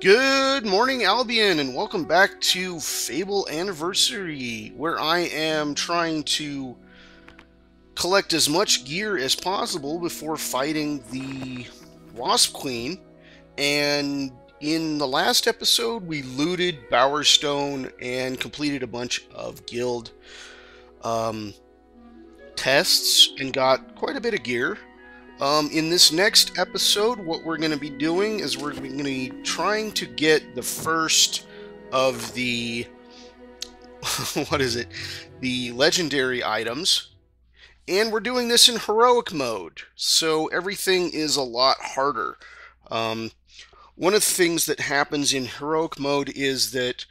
Good morning, Albion, and welcome back to Fable Anniversary, where I am trying to collect as much gear as possible before fighting the Wasp Queen. And in the last episode, we looted Bowerstone and completed a bunch of guild tests and got quite a bit of gear. In this next episode, what we're going to be doing is we're going to be trying to get the first of the, the legendary items, and we're doing this in heroic mode, so everything is a lot harder. One of the things that happens in heroic mode is that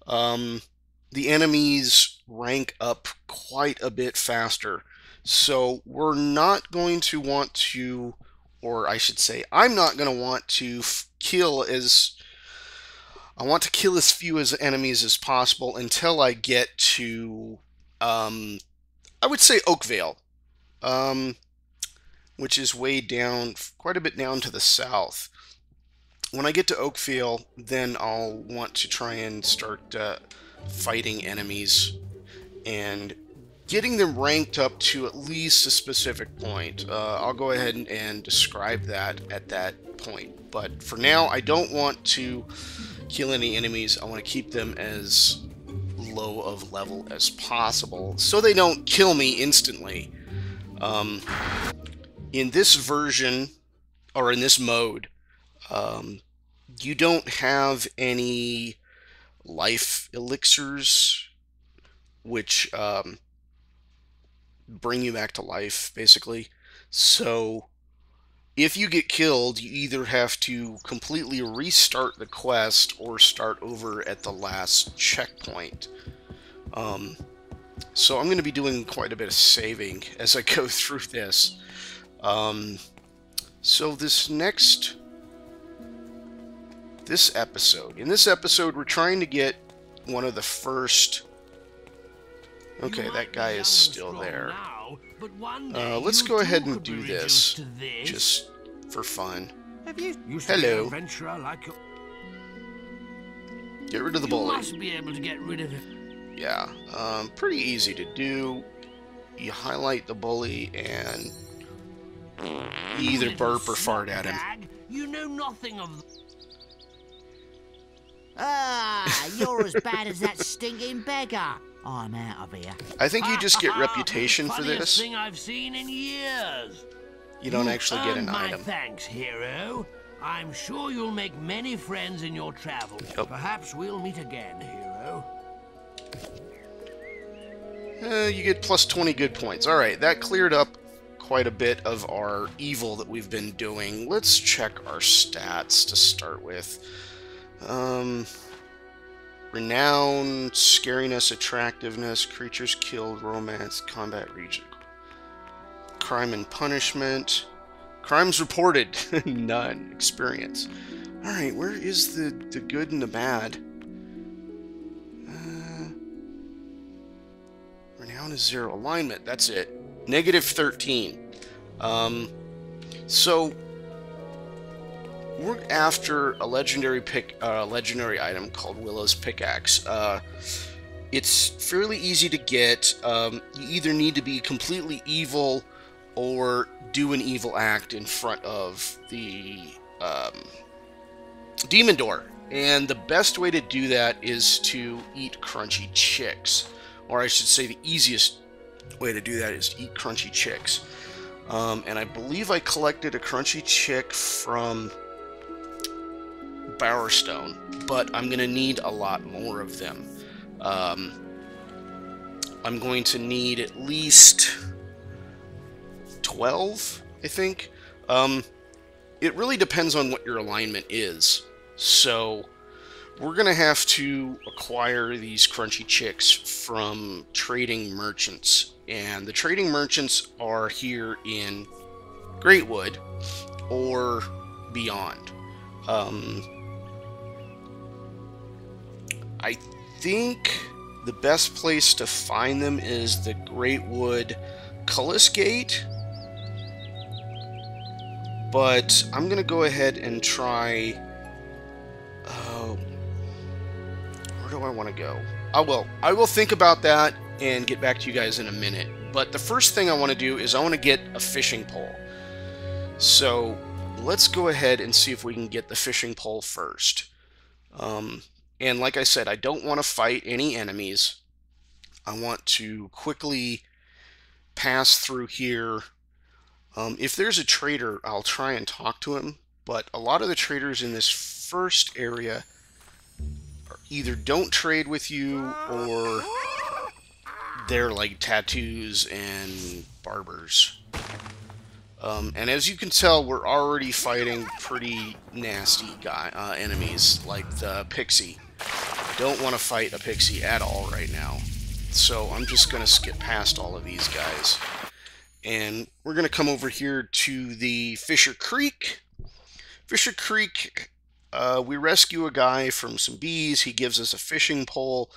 the enemies rank up quite a bit faster. So we're not going to want to, or I should say, I'm not going to want to kill as few as enemies as possible until I get to, I would say Oakvale, which is way down, quite a bit down to the south. When I get to Oakvale, then I'll want to try and start fighting enemies and getting them ranked up to at least a specific point. I'll go ahead and describe that at that point. But for now, I don't want to kill any enemies. I want to keep them as low of level as possible so they don't kill me instantly. In this version, or in this mode, you don't have any life elixirs, which bring you back to life, basically. So if you get killed, you either have to completely restart the quest or start over at the last checkpoint. So I'm going to be doing quite a bit of saving as I go through this. So in this episode, we're trying to get one of the first. Okay, that guy is still there. Let's go ahead and do this, just for fun. Hello. Get rid of the bully. Must be able to get rid of it. Yeah, pretty easy to do. You highlight the bully and you either burp or fart at him. You know nothing of. You're as bad as that stinking beggar. I'm out of here. I think you just get reputation for this. Thing I've seen in years. You don't actually get an item. Thanks, hero. I'm sure you'll make many friends in your travels. Yep. Perhaps we'll meet again, hero. You get plus 20 good points. Alright, that cleared up quite a bit of our evil that we've been doing. Let's check our stats to start with. Renown, scariness, attractiveness, creatures killed, romance, combat region, crime and punishment, crimes reported, none, experience. Alright, where is the good and the bad? Renown is 0, alignment, that's it. Negative 13. So we're after a legendary item called Willow's pickaxe. It's fairly easy to get. You either need to be completely evil or do an evil act in front of the demon door. And the best way to do that is to eat crunchy chicks. Or I should say the easiest way to do that is to eat crunchy chicks. And I believe I collected a crunchy chick from Bowerstone, but I'm going to need a lot more of them. I'm going to need at least 12, I think. It really depends on what your alignment is. So we're going to have to acquire these crunchy chicks from trading merchants. And the trading merchants are here in Greatwood or beyond. I think the best place to find them is the Greatwood Cullis Gate, but I'm gonna go ahead and try do I want to go? I will think about that and get back to you guys in a minute. But the first thing I want to do is I want to get a fishing pole. So let's go ahead and see if we can get the fishing pole first. And like I said, I don't want to fight any enemies. I want to quickly pass through here. If there's a trader, I'll try and talk to him. But a lot of the traders in this first area either don't trade with you or they're like tattoos and barbers. And as you can tell, we're already fighting pretty nasty enemies like the pixie. Don't want to fight a pixie at all right now. So I'm just going to skip past all of these guys. And we're going to come over here to the Fisher Creek. Fisher Creek, we rescue a guy from some bees. He gives us a fishing pole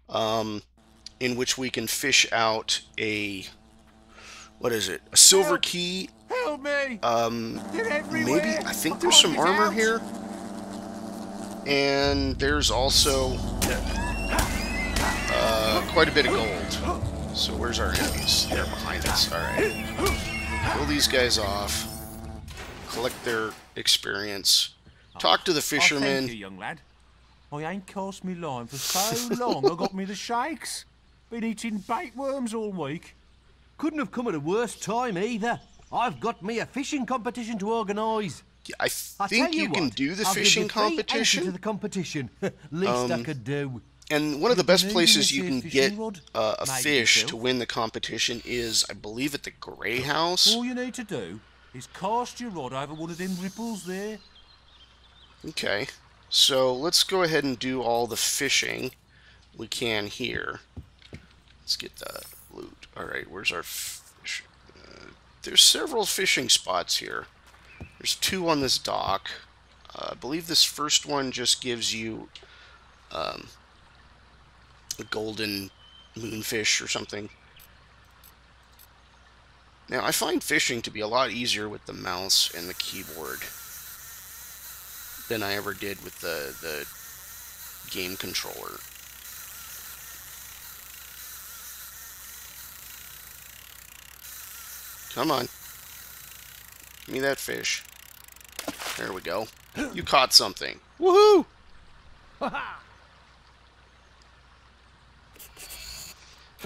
in which we can fish out a, what is it? A silver key. Help me! Maybe, I think there's some armor here. And there's also quite a bit of gold. So where's our enemies? They're behind us. Alright. Kill these guys off. Collect their experience. Talk to the fishermen. Thank you, young lad. I ain't cast me line for so long I got me the shakes. Been eating bait worms all week. Couldn't have come at a worse time either. I've got me a fishing competition to organise. Yeah, I think you can do the fishing competition. To the competition. Least I could do. And one of the best places you can get a fish to win the competition is, I believe, at the Grey House. All you need to do is cast your rod over one of them ripples there. Okay, so let's go ahead and do all the fishing we can here. Let's get the loot. Alright, where's our fish? There's several fishing spots here. There's 2 on this dock. I believe this first one just gives you a golden moonfish or something. Now, I find fishing to be a lot easier with the mouse and the keyboard than I ever did with the game controller. Come on. Give me that fish. There we go. You caught something. Woohoo!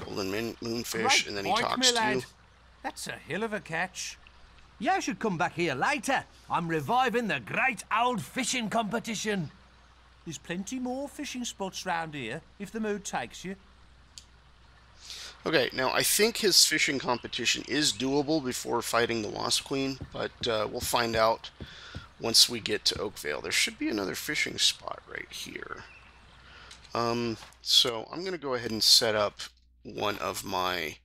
Golden moonfish, and then he talks to you. That's a hell of a catch. You should come back here later. I'm reviving the great old fishing competition. There's plenty more fishing spots round here, if the mood takes you. Okay, now I think his fishing competition is doable before fighting the Wasp Queen, but we'll find out once we get to Oakvale. There should be another fishing spot right here. So I'm going to go ahead and set up one of my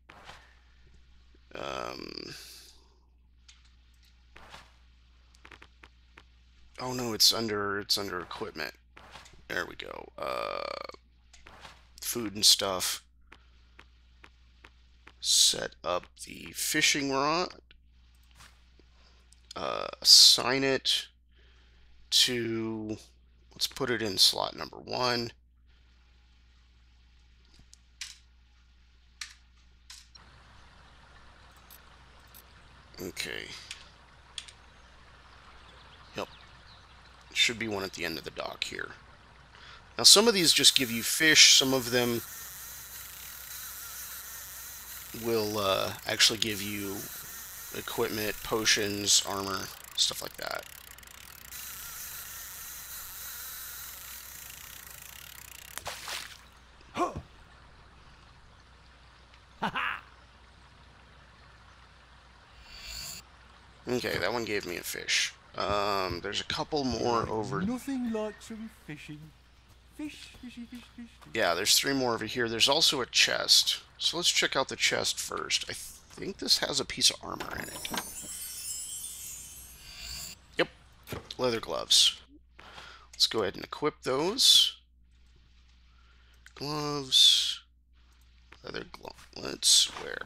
oh no, it's under equipment. There we go. Food and stuff. Set up the fishing rod. Assign it to, let's put it in slot number 1. Okay. Yep. Should be one at the end of the dock here. Now some of these just give you fish, some of them will actually give you equipment, potions, armor, stuff like that. Okay, that one gave me a fish. There's a couple more over. Nothing like some fishing. Fish, fishy, fish, fish. Yeah, there's 3 more over here. There's also a chest. So let's check out the chest first. I think this has a piece of armor in it. Yep, leather gloves. Let's go ahead and equip those. Gloves. Leather gauntlets. Wear.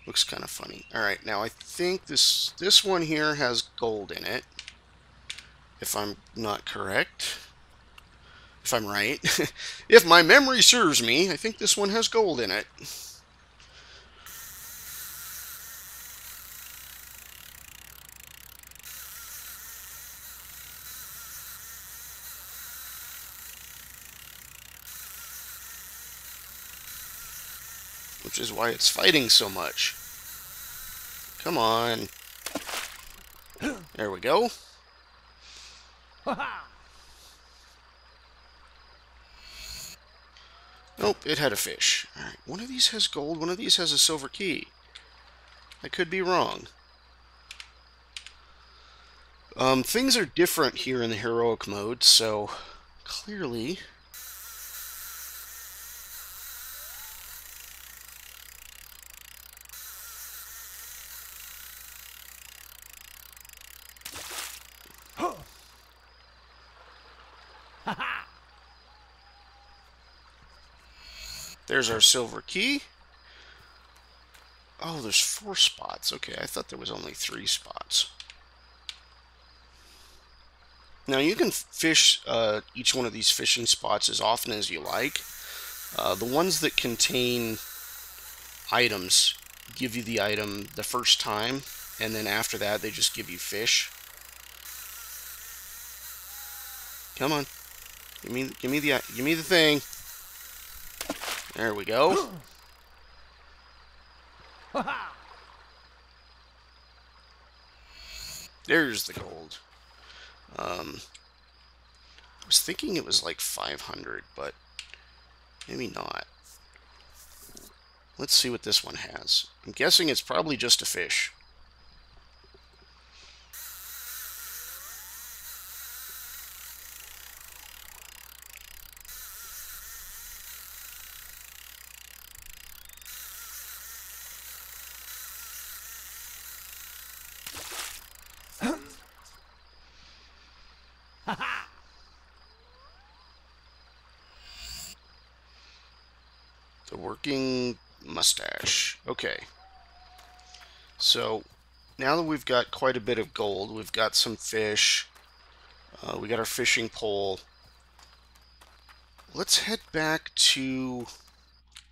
Looks kind of funny. Alright, now I think this one here has gold in it. If I'm not correct. if I'm right. If my memory serves me, I think this one has gold in it. Which is why it's fighting so much. Come on. There we go. Nope, it had a fish. Alright, one of these has gold, one of these has a silver key. I could be wrong. Things are different here in the heroic mode, so clearly... There's our silver key. Oh, there's 4 spots. Okay, I thought there was only 3 spots. Now, you can fish each one of these fishing spots as often as you like. The ones that contain items give you the item the first time, and then after that, they just give you fish. Come on. Give me the thing. There we go. There's the gold. I was thinking it was like 500, but maybe not. Let's see what this one has. I'm guessing it's probably just a fish. The working mustache. Okay. So, now that we've got quite a bit of gold, we've got some fish, we got our fishing pole. Let's head back to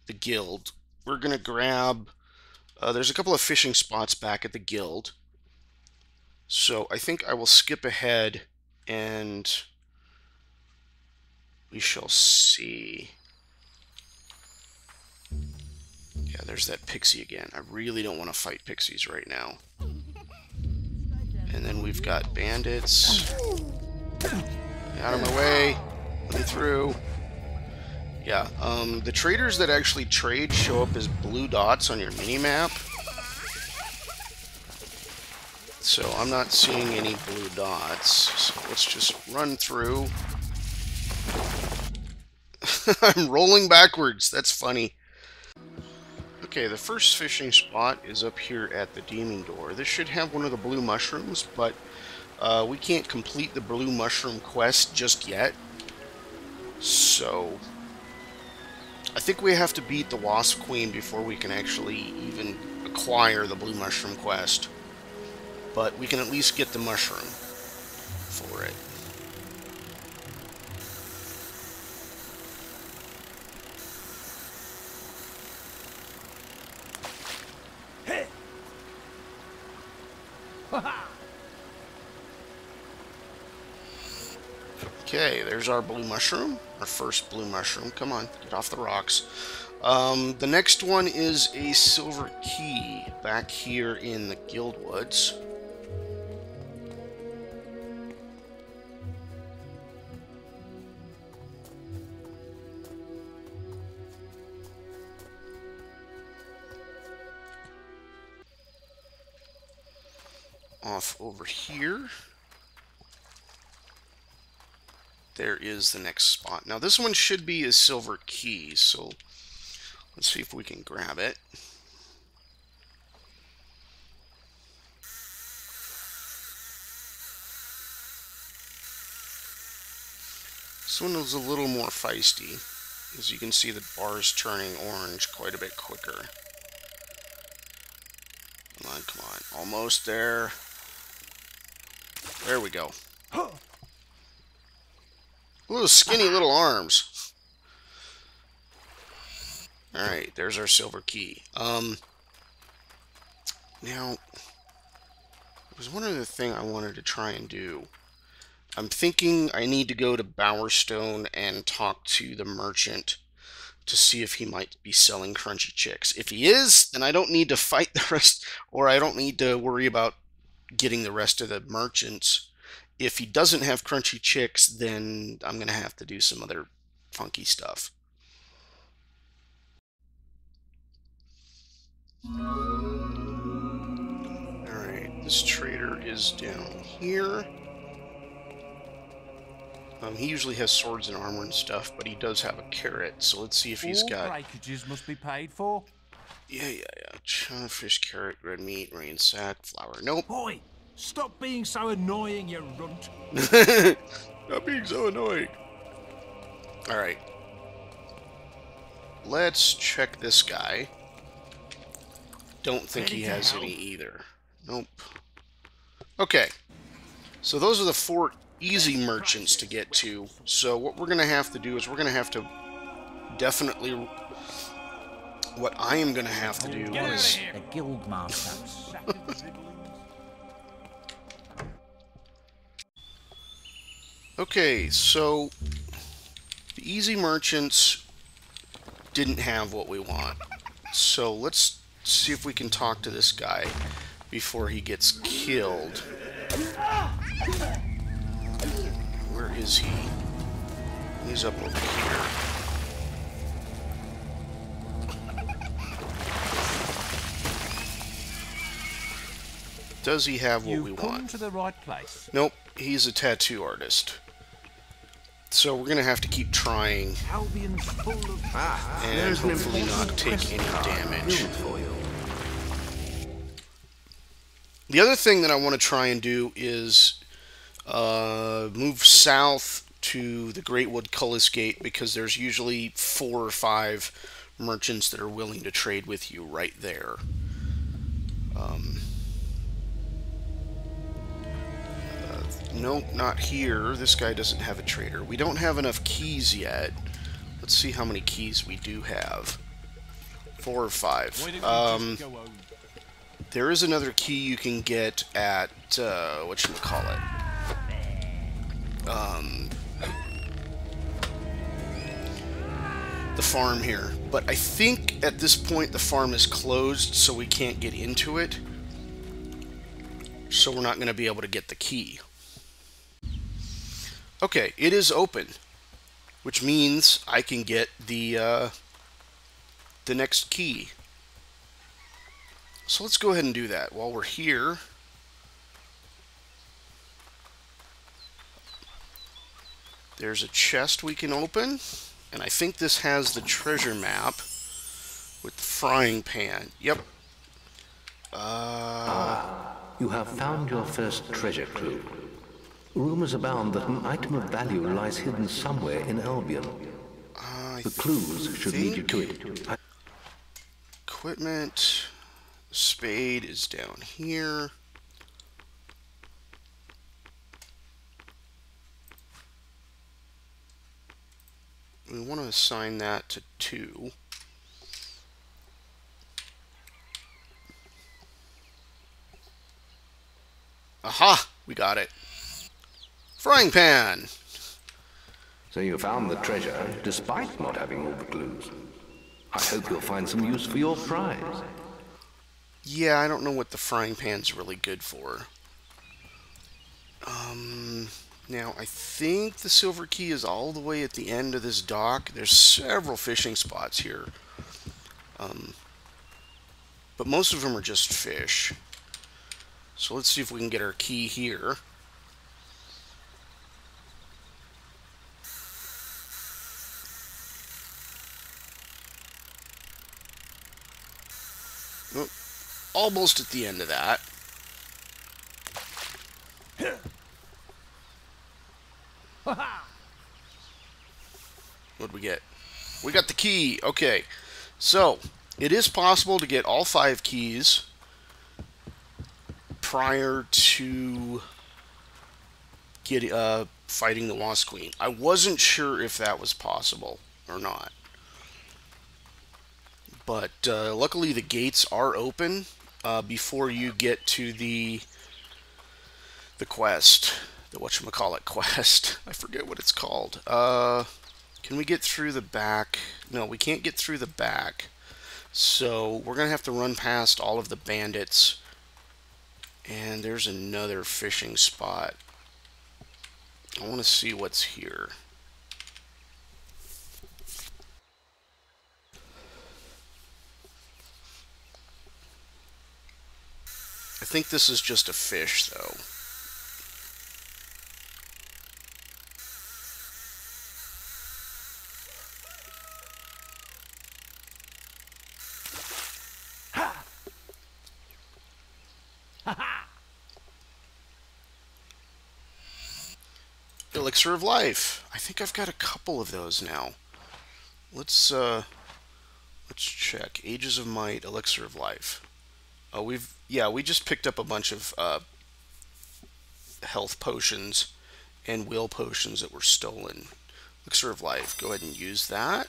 the guild. We're going to grab... there's a couple of fishing spots back at the guild. So, I think I will skip ahead and we shall see... Yeah, there's that pixie again. I really don't want to fight pixies right now. And then we've got bandits. Get out of my way. Let me through. Yeah, the traders that actually trade show up as blue dots on your mini-map. So I'm not seeing any blue dots. So let's just run through. I'm rolling backwards. That's funny. Okay, the first fishing spot is up here at the demon door. This should have one of the blue mushrooms, but we can't complete the blue mushroom quest just yet. So, I think we have to beat the Wasp Queen before we can actually even acquire the blue mushroom quest. But we can at least get the mushroom for it. Okay, there's our blue mushroom, our first blue mushroom. Come on, get off the rocks. The next one is a silver key back here in the Guild Woods. Off over here, there is the next spot. Now this one should be a silver key, so let's see if we can grab it. This one is a little more feisty. As you can see, the bar is turning orange quite a bit quicker. Come on, almost there. There we go. Little skinny little arms. Alright, there's our silver key. Now, there was one other thing I wanted to try and do. I'm thinking I need to go to Bowerstone and talk to the merchant to see if he might be selling crunchy chicks. If he is, then I don't need to fight the rest, or I don't need to worry about getting the rest of the merchants. If he doesn't have crunchy chicks, then I'm going to have to do some other funky stuff. Alright, this trader is down here. He usually has swords and armor and stuff, but he does have a carrot, so let's see if he's got... All breakages must be paid for. Yeah. China fish, carrot, red meat, rain sack, flour. Nope. Boy, stop being so annoying, you runt. Stop being so annoying. Alright. Let's check this guy. Don't think he has any either. Nope. Okay. So those are the 4 easy merchants to get to. So what we're going to have to do is we're going to have to definitely... What I am going to have to do is... The guild master. Okay, so the easy merchants didn't have what we want. So let's see if we can talk to this guy before he gets killed. Where is he? He's up over here. Does he have what we You've want? come to the right place. Nope, he's a tattoo artist. So we're gonna have to keep trying Albion's full of... and hopefully not take any damage. The other thing that I want to try and do is move south to the Greatwood Cullis Gate, because there's usually 4 or 5 merchants that are willing to trade with you right there. Nope, not here. This guy doesn't have a trader. We don't have enough keys yet. Let's see how many keys we do have. 4 or 5. There is another key you can get at, whatchamacallit? The farm here. But I think at this point the farm is closed, so we can't get into it. So we're not going to be able to get the key. Okay, it is open, which means I can get the next key. So let's go ahead and do that. While we're here, there's a chest we can open, and I think this has the treasure map with the frying pan. Yep. You have found your first treasure clue. Rumors abound that an item of value lies hidden somewhere in Albion. The clues should lead you to it. Equipment. Spade is down here. We want to assign that to 2. Aha! We got it. Frying pan! So you found the treasure despite not having all the clues. I hope you'll find some use for your prize. Yeah, I don't know what the frying pan's really good for. Now, I think the silver key is all the way at the end of this dock. There's several fishing spots here. But most of them are just fish. So let's see if we can get our key here. Oh, almost at the end of that. What'd we get? We got the key. Okay. So, it is possible to get all 5 keys prior to fighting the Wasp Queen. I wasn't sure if that was possible or not. But luckily the gates are open before you get to the quest. The whatchamacallit quest. I forget what it's called. Can we get through the back? No, we can't get through the back. So we're going to have to run past all of the bandits. And there's another fishing spot. I want to see what's here. I think this is just a fish, though. Elixir of Life. I think I've got a couple of those now. Let's check. Ages of Might, Elixir of Life. Oh, we just picked up a bunch of health potions and will potions that were stolen. Elixir of Life. Go ahead and use that.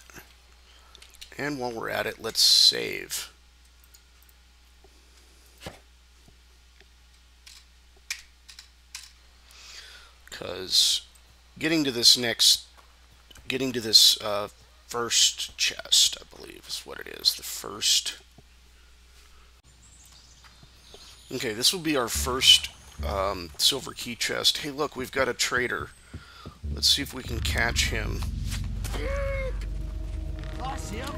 And while we're at it, let's save. Because getting to this first chest, I believe is what it is. The first. Okay, this will be our first silver key chest. Hey, look, we've got a trader. Let's see if we can catch him. I see him.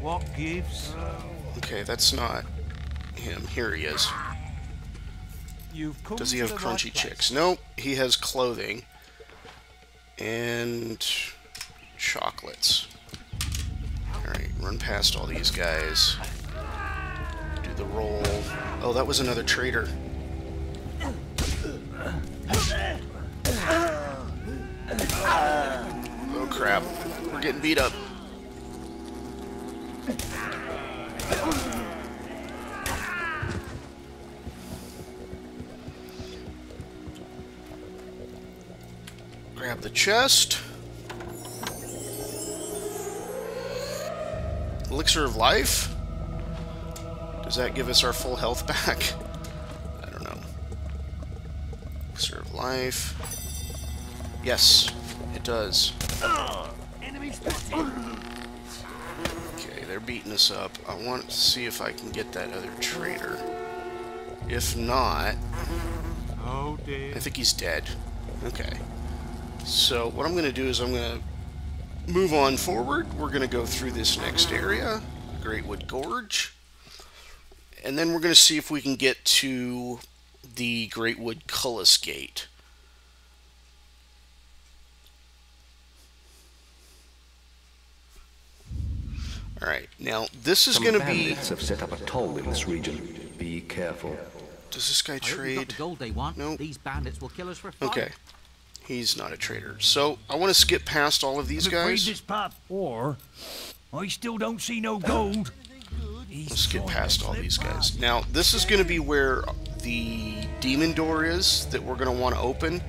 What gives? Okay, that's not him. Here he is. You've come Does he to have the crunchy right place. chicks? Nope. He has clothing and chocolates. Alright, run past all these guys. Do the roll. Oh, that was another trader. Oh crap. We're getting beat up. Grab the chest. Elixir of Life? Does that give us our full health back? I don't know. Elixir of Life. Yes, it does. Enemy spotted. Okay, they're beating us up. I want to see if I can get that other trader. If not, Oh dear. I think he's dead. Okay. So what I'm going to do is I'm going to move on forward. We're going to go through this next area, Greatwood Gorge. And then we're going to see if we can get to the Greatwood Cullis Gate. Alright, now this is Some going to be... bandits have set up a toll in this region. Be careful. Does this guy I hope you got trade? the gold they want. Nope. These bandits will kill us for fun. Okay. He's not a trader. So I want to skip past all of these I'm afraid guys. this path, or I still don't see no gold. Let's skip past all these guys. Now, this is going to be where the demon door is that we're going to want to open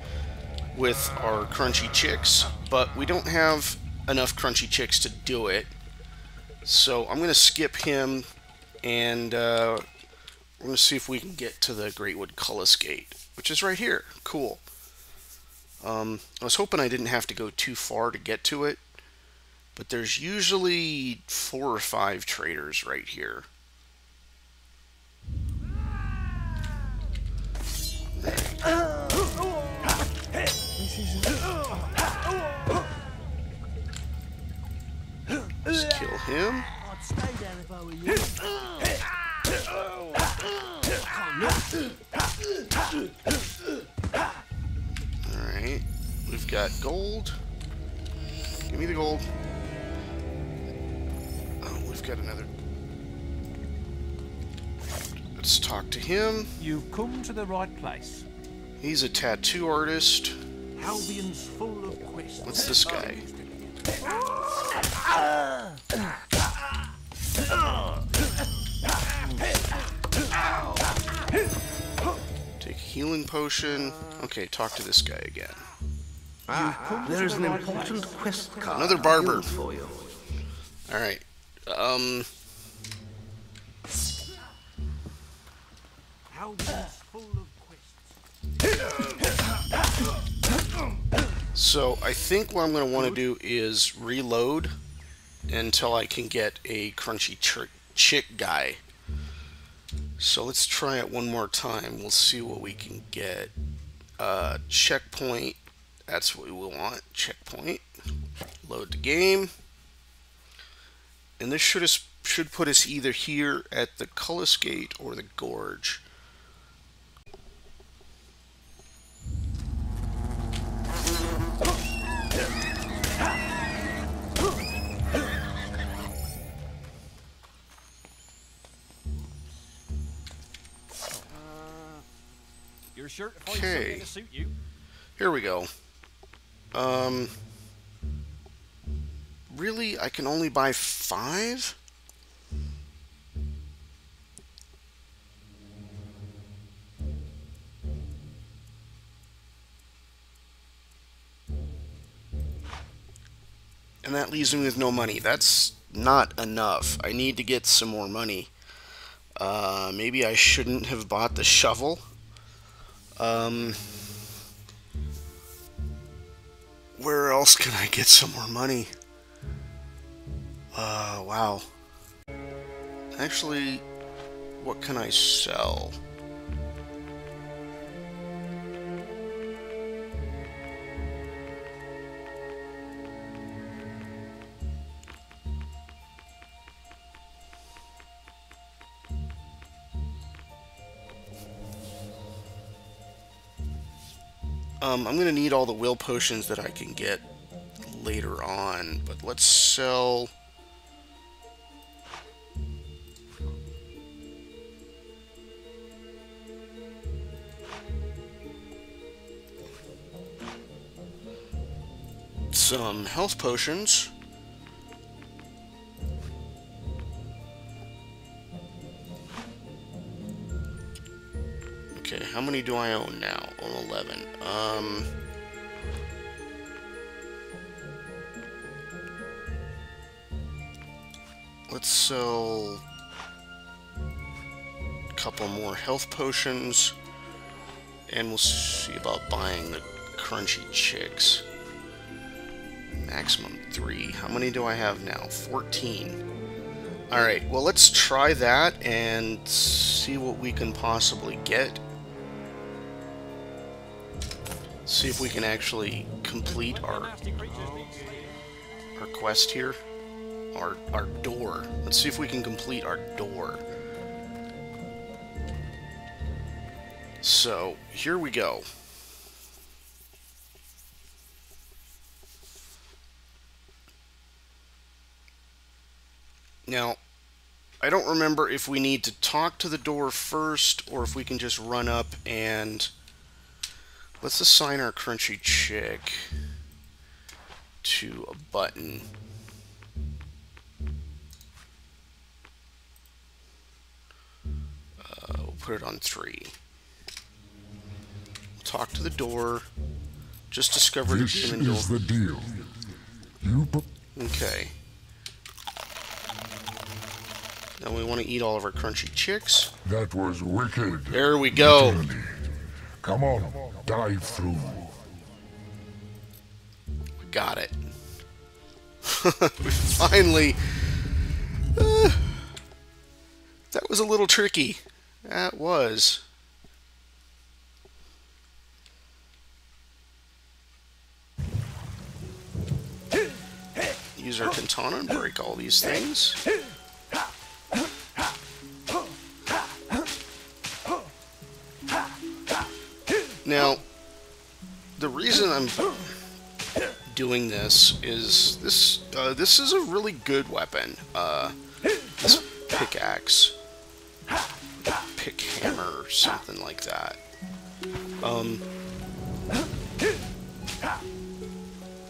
with our crunchy chicks, but we don't have enough crunchy chicks to do it. So I'm going to skip him, and we're going to see if we can get to the Greatwood Cullis Gate, which is right here. Cool. I was hoping I didn't have to go too far to get to it, but there's usually 4 or 5 traders right here. Let's kill him. I'd stay there if I were you. Alright, we've got gold. Give me the gold. Oh, we've got another. Let's talk to him. You've come to the right place. He's a tattoo artist. Albion's full of quests. What's this guy? Take a healing potion. Okay, talk to this guy again. There is an important quest card Another barber. for you. Alright. So, I think what I'm going to want to do is reload until I can get a crunchy chick guy. So let's try it one more time. We'll see what we can get. Checkpoint. That's what we want. Checkpoint. Load the game. And this should put us either here at the Cullis Gate or the Gorge. You're sure to find something to suit you. Here we go. Really? I can only buy 5? And that leaves me with no money. That's not enough. I need to get some more money. Maybe I shouldn't have bought the shovel. Where else can I get some more money? Wow. Actually, what can I sell? I'm going to need all the will potions that I can get later on, but let's sell... some health potions. Okay, how many do I own now? I own 11. Let's sell a couple more health potions, and we'll see about buying the crunchy chicks. Maximum 3. How many do I have now? 14. Alright, well let's try that and see what we can possibly get. See if we can actually complete our quest here. Our door. Let's see if we can complete our door. So, here we go. Now, I don't remember if we need to talk to the door first or if we can just run up and... Let's assign our crunchy chick to a button. We'll put it on 3. Talk to the door. Just discovered a demon door. This is the deal. Okay. Now we want to eat all of our crunchy chicks. That was wicked. There we go. Journey. Come on, dive through. We got it. We finally... that was a little tricky. That was. Use our katana and break all these things. Now, the reason I'm doing this is this is a really good weapon. This pickaxe, Pickhammer, or something like that.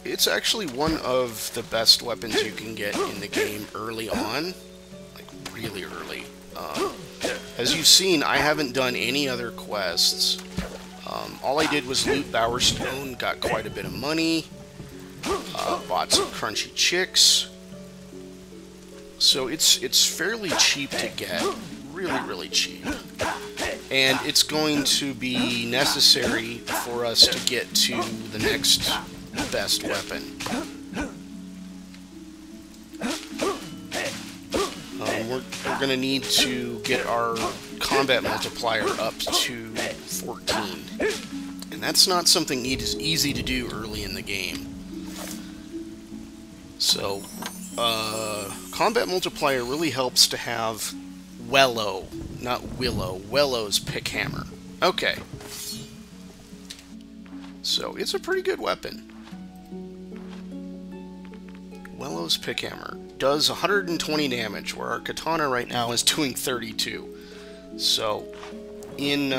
It's actually one of the best weapons you can get in the game early on, like really early. As you've seen, I haven't done any other quests All I did was loot Bowerstone, got quite a bit of money, bought some crunchy chicks. So it's fairly cheap to get, really, really cheap. And it's going to be necessary for us to get to the next best weapon. We're going to need to get our combat multiplier up to 14. And that's not something easy to do early in the game. So, combat multiplier really helps to have Wellow, not Willow, Wellow's Pickhammer. Okay. So, it's a pretty good weapon. Wellow's Pickhammer does 120 damage, where our katana right now is doing 32. So, in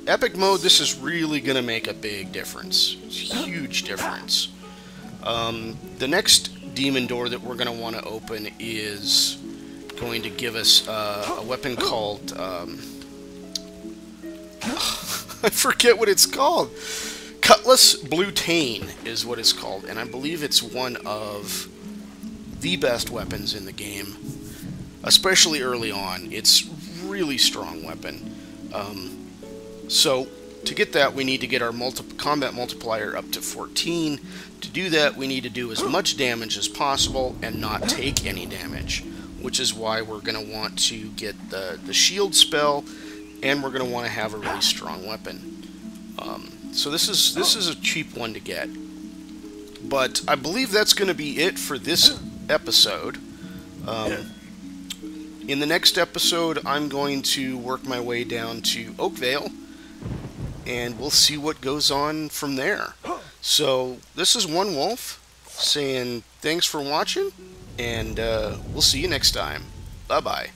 epic mode, this is really going to make a big difference. It's a huge difference. The next demon door that we're going to want to open is going to give us a weapon called... I forget what it's called. Cutlass Blutane is what it's called, and I believe it's one of the best weapons in the game, especially early on. It's really strong weapon. So to get that, we need to get our combat multiplier up to 14. To do that, we need to do as much damage as possible and not take any damage, which is why we're going to want to get the shield spell, and we're going to want to have a really strong weapon. So this is a cheap one to get. But I believe that's going to be it for this episode. In the next episode, I'm going to work my way down to Oakvale, and we'll see what goes on from there. So, this is OneWolfe saying thanks for watching, and we'll see you next time. Bye-bye.